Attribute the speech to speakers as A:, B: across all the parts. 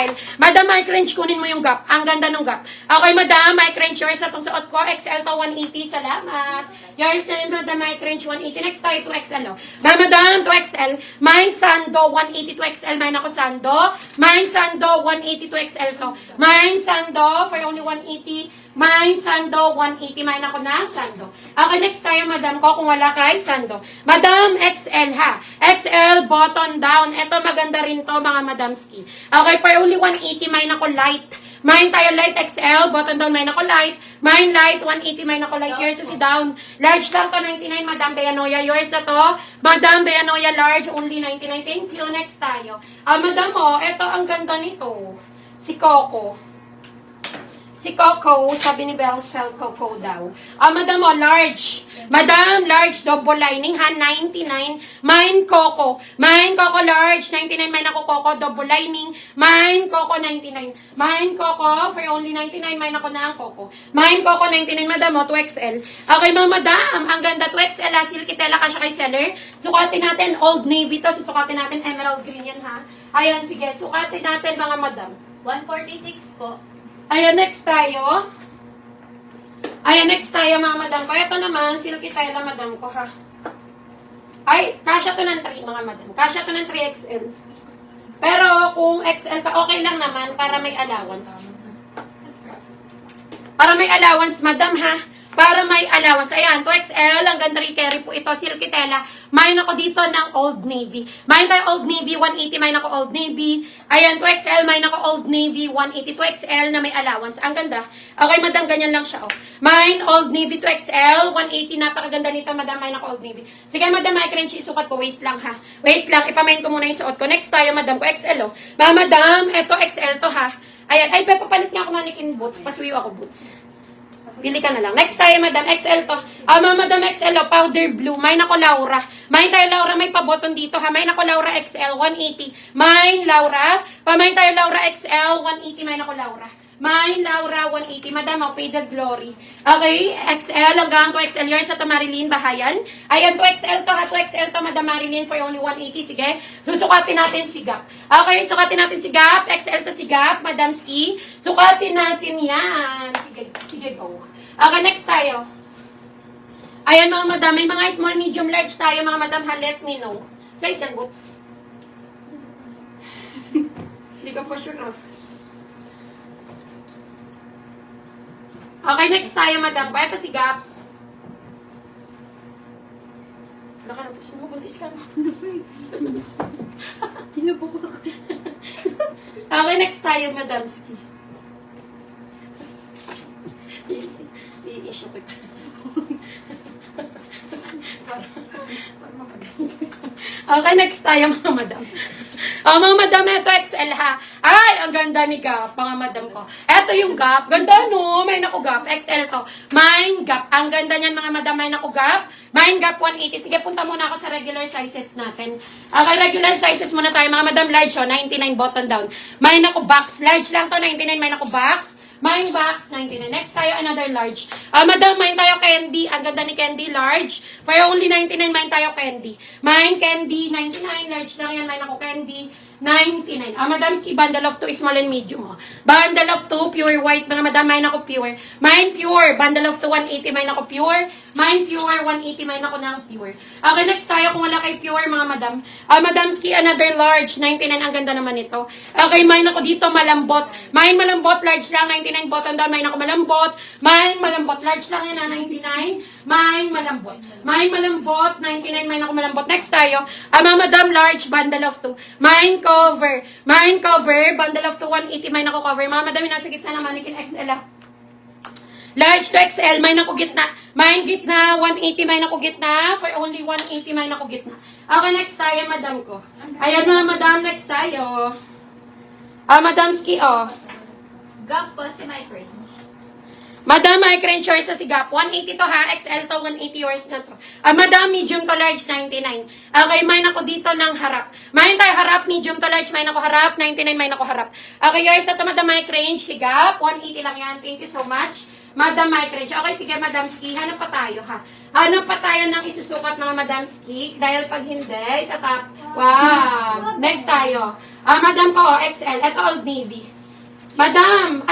A: style. Madam, mic range, kunin mo yung gap. Ang ganda ng gap. Okay, madam, mic range, yours na itong suot ko. XL to 180. Salamat. Yours na yun, madam, mic range 180. Next tayo, 2XL. Madam, 2XL. May sando, 180 2XL. May ako sando. May sando, 180 2XL to. May sando, for only 180. May sando, 180. May ako na sando. Okay, next tayo, madam ko, kung wala kay sando. Madam, XL ha. XL, button down. Ito, maganda rin to, mga madamski. Okay, for only 180, may ako light. Main tayo light XL, button down, may ako light. Main light, 180, may ako light. Yours si down. Large lang to, 99, Madam Beanoya. Yours na to, Madam Beanoya, large, only 99. Thank you. Next tayo. Madam mo, ito ang ganda nito. Si Coco. Si Coco, sabi ni Bell Shell Coco daw. Madam mo, large. Madam, large, double lining ha, 99. Mine Coco. Mine Coco, large, 99. Mine ako Coco, double lining. Mine Coco, 99. Mine Coco, for only 99. Mine ako na ang Coco. Mine Coco, 99. Madam mo, 2XL. Okay, mga madam, ang ganda, 2XL ha, silkitela ka siya kay seller. Sukatin natin, Old Navy to. Susukatin natin, emerald green yan ha. Ayan, sige, sukatin natin mga madam.
B: 146 po.
A: Ayan, next tayo. Ayan, next tayo, mga madam ko. Ito naman, silky tela, madam ko, ha. Ay, kasya to ng 3, mga madam. Kasya to ng 3XL. Pero, kung XL ka, okay lang naman para may allowance. Para may allowance, madam, ha. Para may allowance. Ayan, 2XL, ang ganda rin carry po ito, silky tela. Main ako dito ng Old Navy. Main tayo Old Navy, 180, main ako Old Navy. Ayan, 2XL, main ako Old Navy, 180, 2XL na may allowance. Ang ganda. Okay, madam, ganyan lang siya, oh. Main Old Navy, 2XL, 180, napakaganda nito, madam, main ako Old Navy. Sige, madam, may crunchy, isukat ko, wait lang, ha. Wait lang, ipamain ko muna yung suot ko. Next tayo, madam ko, XL, oh. Madam, eto XL to, ha. Ayan, ay, papalit nga ako manikin boots. Pasuyo ako boots. Pili ka na lang. Next tayo, madam, XL to. Madam XL, oh, powder blue. May nako Laura. May tayo Laura, may pa-button dito, ha. May nako Laura XL, 180. May Laura. Pamain tayo Laura XL, 180. May nako Laura. May Laura, 180. Madam, oh, Faded Glory. Okay, XL hanggang 2XL. Yours sa Marilyn Bahayan. Ayan, 2XL to, ha. 2XL to, madam Marilyn, for only 180. Sige. Susukatin natin si Gap. Okay, sukatin natin si Gap. XL to si Gap, Madam Ski. Sukatin natin yan. Sige, go. Okay, next tayo. Ayan, mga madam. May mga small, medium, large tayo, mga madam, ha. Let me know. Size and boots. Hindi ka pa sure, oh. Okay, next tayo, madam. Kaya pa si Gap. Wala ka na po siya. Buntis ka na.
B: Sinubo ko.
A: Okay, next tayo, madam. Ski. I-issue ko. Okay, next tayo, mga madam. Mga madam, ito XL ha. Ay, ang ganda ni Gap, mga madam ko. Ito yung Gap. Ganda no, may naku Gap. XL to. Mine Gap. Ang ganda niyan, mga madam, may naku Gap. Mine Gap 180. Sige, punta muna ako sa regular sizes natin. Okay, regular sizes muna tayo, mga madam. Large, oh, 99 button down. May naku box. Large lang to, 99. May naku box. Mine box, 99. Next tayo, another large. Madam, mine tayo candy. Ang ganda ni candy, large. For only 99, mine tayo candy. Mine candy, 99. Large lang yan, mine ako candy. 99. Madam Ski, bundle of 2 small and medium. Oh. Bundle of 2, pure white. Mga madam, mine ako pure. Mine pure. Bundle of 2, 180. Mine ako pure. Mine pure, 180. Mine ako ng pure. Okay, next tayo. Kung wala kay pure, mga madam. Madam Ski, another large. 99. Ang ganda naman ito. Okay, mine ako dito, malambot. Mine malambot, large lang. 99 button down. Mine ako malambot. Mine malambot. Large lang yan, 99. Mine malambot. Mine malambot, 99. Mine ako malambot. Next tayo. Mga madam, large. Bundle of 2. Mine cover. Mine cover. Bundle of 2, 180. Mine ako cover. Mga madam, nasa gitna na manikin XL. Large to XL. Mine ako gitna. Mine gitna. 180. Mine ako gitna. For only 180. Mine ako gitna. Okay, next tayo, madam ko. Ayan, mga madam. Next tayo. Madam Ski, oh.
B: Gap po si Mike Range.
A: Madam, may crane choice sa si Gap. 180 to ha. XL to, 180 yours na to. Madam, medium to large, 99. Okay, mine ako dito ng harap. Mine tayo harap, medium to large, mine ako harap, 99, mine ako harap. Okay, yours na to, madam, may crane, si Gap. 180 lang yan. Thank you so much. Madam Micrange. Okay, sige, Madam Ski. Hanap pa tayo, ha? Hanap pa tayo ng isusukat, mga Madam Ski. Dahil pag hindi, itatap. Wow! Next tayo. Madam ko, XL. Ito, Old Navy. Madam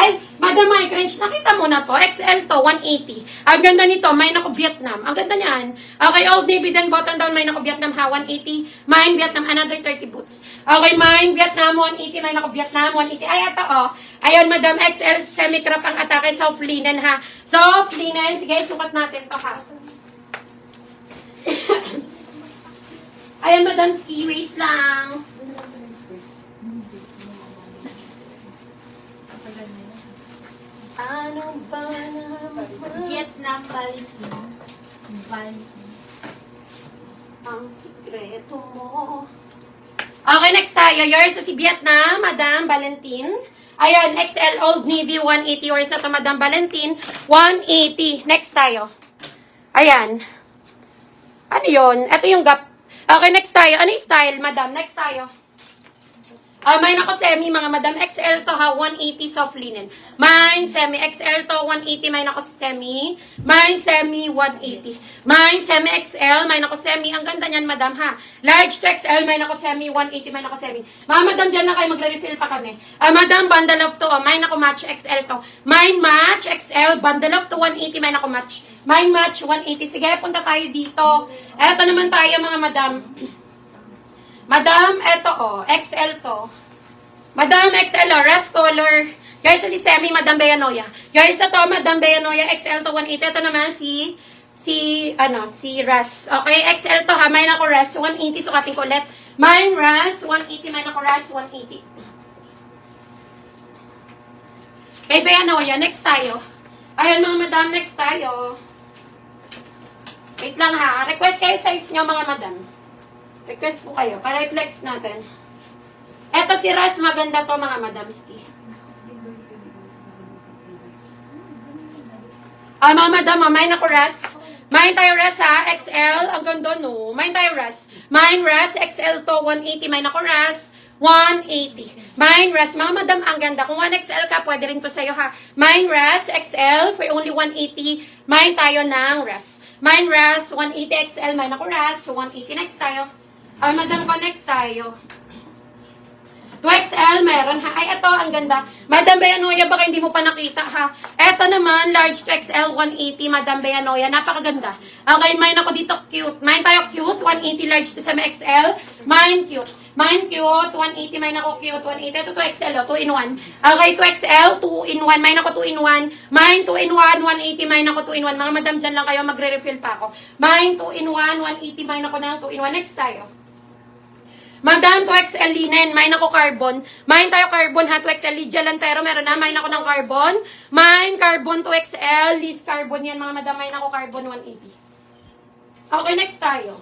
A: Micrange, nakita mo na to. XL to, 180. Ang ganda nito, may nako Vietnam. Ang ganda niyan. Okay, Old Navy, then button down, may nako Vietnam, ha? 180. Mine Vietnam, another 30 boots. Okay, mine Vietnam, 180. May nako Vietnam, 180. Ay, ito, oh. Ayun, Madam XL, semi-crop ang atake. Soft linen, ha? Soft linen. Sige, sukat natin to, ha? Ayun, Madam Ski, wait lang. Ano ba naman
B: Vietnam Valentine. Valentine.
A: ang sikreto mo? Okay, next tayo. Yours na si Vietnam, Madam Valentine. Ayan, XL Old Navy, 180. Yours na to, Madam Valentine, 180. Next tayo. Ayan. Ano yun? Ito yung gap. Okay, next tayo. Ano yung style, Madam? Next tayo. Mine ako semi, mga Madam. XL to, ha? 180 soft linen. Mine semi. XL to, 180. Mine ako semi. Mine semi, 180. Mine semi XL. Mine ako semi. Ang ganda niyan, Madam, ha? Large to XL. Mine ako semi. 180. Mine ako semi. Mga Madam, dyan na kayo. Magre-refill pa kami. Madam, bundle of to. Mine ako match XL to. Mine match XL. Bundle of to, 180. Mine ako match. Mine match, 180. Sige, punta tayo dito. Eto naman tayo, mga Madam. Madam, eto, oh. XL to. Madam, XL, oh. Rust color. Guys, si Semi, Madam Beyanoya. Guys, ito, Madam Beyanoya. XL to, 180. Ito naman, si Rust. Okay, XL to, ha. Mine ako Rust. 180, sukatin ko ulit. Mine Rust, 180. Mine ako Rust, 180. Kay Beyanoya, next tayo. Ayun, mga Madam, next tayo. Wait lang, ha. Request kayo size nyo, mga Madam. Request po kayo para i-flex natin. Eto si Ras, maganda to, mga Madam Ski. Mga Madam, mine ako Ras. Mine tayo Ras, ha. XL, ang ganda, no. Mine tayo Ras. Mine Ras, XL to, 180. Mine ako Ras, 180. Mine Ras, mga Madam, ang ganda. Kung 1XL ka, pwede rin to sa'yo, ha. Mine Ras, XL, for only 180. Mine tayo ng Ras. Mine Ras, 180 XL. Mine ako Ras, 180. Next tayo. Madam ko, next tayo. 2XL, meron, ha? Ay, ito, ang ganda. Madam Beyanoya, baka hindi mo pa nakita, ha? Ito naman, large 2XL, 180, Madam Beyanoya. Napakaganda. Okay, mine ako dito, cute. Mine tayo, cute. 180, large to sa XL. Mine, cute. Mine, cute. 180, mine ako, cute. 180. Ito, 2XL, 2 in 1. Okay, 2XL, 2 in 1. Mine ako, 2 in 1. Mine, 2 in 1. 180, mine ako, 2 in 1. Mga Madam, dyan lang kayo, magre-refill pa ako. Mine, 2 in 1. 180, mine ako ng 2 in 1. Next tayo. Madam, 2XL linen. Mine ako carbon. Mine tayo carbon, ha? 2XL Lydia Lantero. Meron na. Mine ako ng carbon. Mine carbon 2XL. Liz carbon yan, mga Madam. Mine ako carbon 180. Okay, next tayo.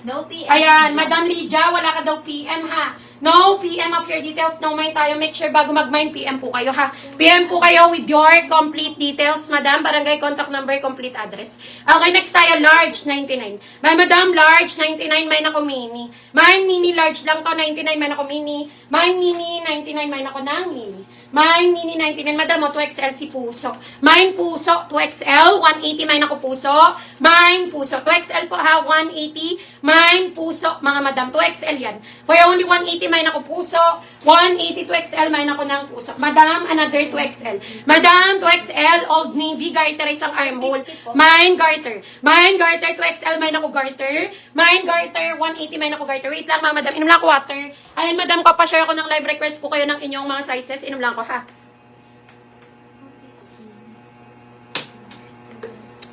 B: No PM.
A: Ayan, Madam Lydia, wala ka daw PM, ha? No PM of your details. No mind tayo. Make sure bago mag-mine, PM po kayo, ha? PM po kayo with your complete details, Madam. Barangay, contact number, complete address. Okay, next tayo. Large, 99. By Madam, large, 99. Mine ako mini. Mine mini, large lang to. 99. Mine ako mini. Mine mini, 99. Mine ako ng mini. Mine mini, 99. Madam, 2XL si Puso. Mine Puso, 2XL. 180. Mine ako Puso. Mine Puso. 2XL po, ha? 180. Mine Puso. Mga Madam, 2XL yan. For only 180. Mine ako Puso. 180 2XL. Mine ako ng Puso. Madam, another 2XL. Madam, 2XL. Old Navy. Garter, isang armhole. Mine garter. Mine garter, 2XL. Mine ako garter. Mine garter, 180. Mine ako garter. Wait lang, mga Madam. Inom lang ako water. Ayun, Madam, kapashare ako ng live request po kayo ng inyong mga sizes. Inom lang ako, ha?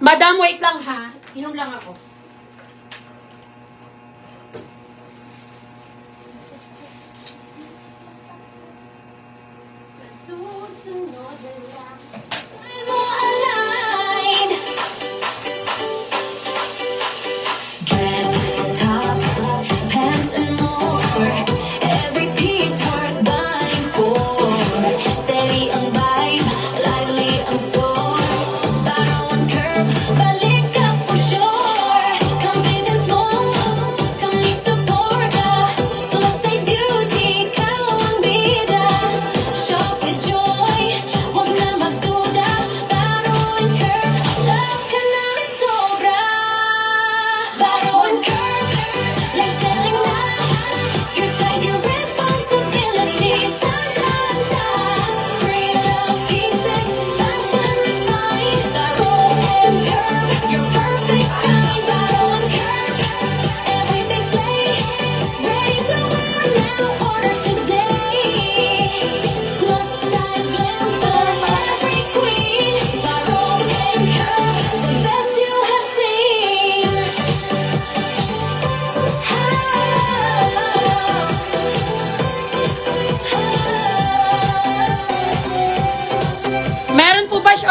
A: Madam, wait lang, ha? Inom lang ako. Susunod lang.
C: Dress, tops, pants, and more. Every piece worth buying for. Steady ang vibe, lively ang store. Bottle and curve, balik ka for sure.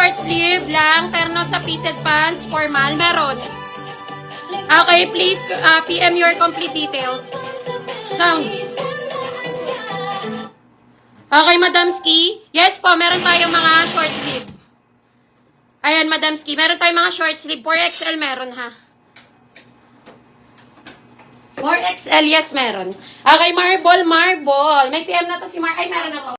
A: short sleeve lang, terno sa fitted pants, formal, meron. Okay, please PM your complete details. Sounds. Okay, Madam Ski. Yes po, meron tayong mga short sleeve. Ayan, Madam Ski. Meron tayong mga short sleeve. 4XL meron, ha? 4XL, yes, meron. Okay, marble. May PM na to si Ay, meron ako.